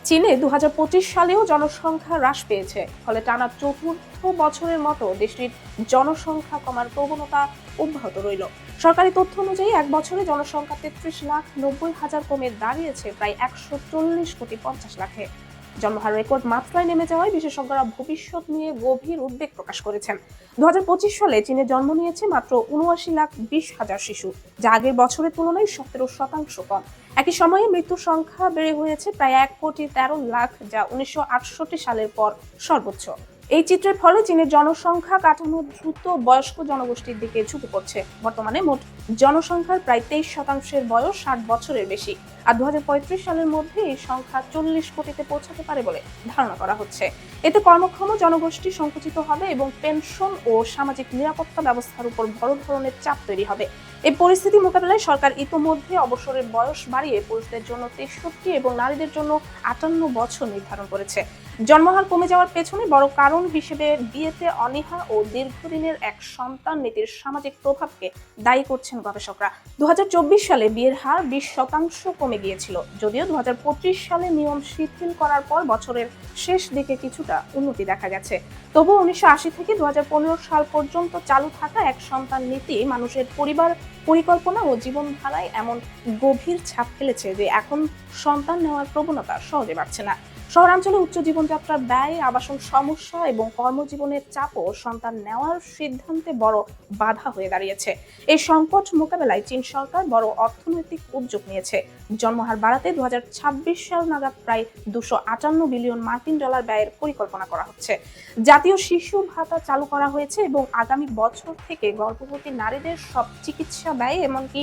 চীনে 2025 সালেও জনসংখ্যা হ্রাস পেয়েছে, ফলে টানা চতুর্থ বছরের মতো দেশটির জনসংখ্যা কমার প্রবণতা অব্যাহত রইল। সরকারি তথ্য অনুযায়ী এক বছরে জনসংখ্যা 33,90,000 কমে দাঁড়িয়েছে প্রায় 140,50,00,000-এ। জন্মহার রেকর্ড মাত্রায় নেমে যাওয়ায় বিশেষজ্ঞরা ভবিষ্যৎ নিয়ে গভীর উদ্বেগ প্রকাশ করেছেন। 2025 সালে চীনে জন্ম নিয়েছে মাত্র 79,20,000 শিশু, যা আগের বছরের তুলনায় 17% কম। একই সময়ে মৃত্যুর সংখ্যা বেড়ে হয়েছে প্রায় 1,13,00,000, যা 1968 সালের পর সর্বোচ্চ। এই চিত্রের ফলে চীনের জনসংখ্যা কাঠামো দ্রুত বয়স্ক জনগোষ্ঠীর দিকে ঝুঁকে পড়ছে। বর্তমানে মোট জনসংখ্যার প্রায় 23% বয়স 60 বছরের বেশি, আর 2035 সালের মধ্যে এই সংখ্যা 40 কোটিতে পৌঁছাতে পারে বলে ধারণা করা হচ্ছে। এতে কর্মক্ষম জনগোষ্ঠী সংকুচিত হবে এবং পেনশন ও সামাজিক নিরাপত্তা ব্যবস্থার উপর বড় ধরনের চাপ তৈরি হবে। এই পরিস্থিতি মোকাবেলায় সরকার ইতোমধ্যে অবসরের বয়স বাড়িয়ে পুরুষদের জন্য 63 এবং নারীদের জন্য 58 বছর নির্ধারণ করেছে। জন্মহার কমে যাওয়ার পেছনে বড় কারণ হিসেবে বিয়েতে অনীহা ও দীর্ঘদিনের এক সন্তান নীতির সামাজিক প্রভাবকে দায়ী করছেন গবেষকরা। 2024 সালে বিয়ের হার 20% কমে গিয়েছিল, যদিও 2025 সালে নিয়ম শিথিল করার পর বছরের শেষ দিকে কিছুটা উন্নতি দেখা গেছে। তবুও 1980 থেকে 2015 সাল পর্যন্ত চালু থাকা এক সন্তান নীতি মানুষের পরিবার পরিকল্পনা ও জীবনধারায় এমন গভীর ছাপ ফেলেছে যে এখন সন্তান নেওয়ার প্রবণতা সহজে বাড়ছে না। শহরাঞ্চলে উচ্চ জীবনযাত্রার ব্যয়, আবাসন সমস্যা এবং কর্মজীবনের চাপও সন্তান নেওয়ার সিদ্ধান্তে বড় বাধা হয়ে দাঁড়িয়েছে। এই সংকট মোকাবেলায় চীন সরকার বড় অর্থনৈতিক উদ্যোগ নিয়েছে। জন্মহার বাড়াতে 2026 সাল নাগাদ প্রায় $258 বিলিয়ন ব্যয়ের পরিকল্পনা করা হচ্ছে। জাতীয় শিশু ভাতা চালু করা হয়েছে এবং আগামী বছর থেকে গর্ভবতী নারীদের সব চিকিৎসা ব্যয়, এমনকি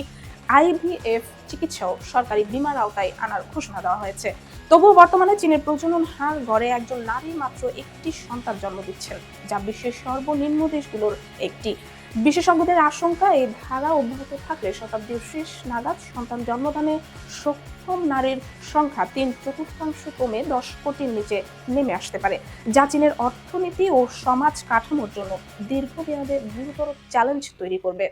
আইভিএফ চিকিৎসাও সরকারি বীমার আওতায় আনার ঘোষণা দেওয়া হয়েছে। তবুও বর্তমানে চীনের প্রজনন হার গড়ে একজন নারী মাত্র একটি সন্তান জন্ম দিচ্ছেন, যা বিশ্বের সর্বনিম্ন দেশগুলোর একটি। বিশেষজ্ঞদের আশঙ্কা, এই ধারা অব্যাহত থাকলে শতাব্দীর শেষ নাগাদ সন্তান জন্মদানে সক্ষম নারীর সংখ্যা 3/4 কমে 10 কোটির নিচে নেমে আসতে পারে, যা চীনের অর্থনীতি ও সমাজ কাঠামোর জন্য দীর্ঘমেয়াদে গুরুতর চ্যালেঞ্জ তৈরি করবে।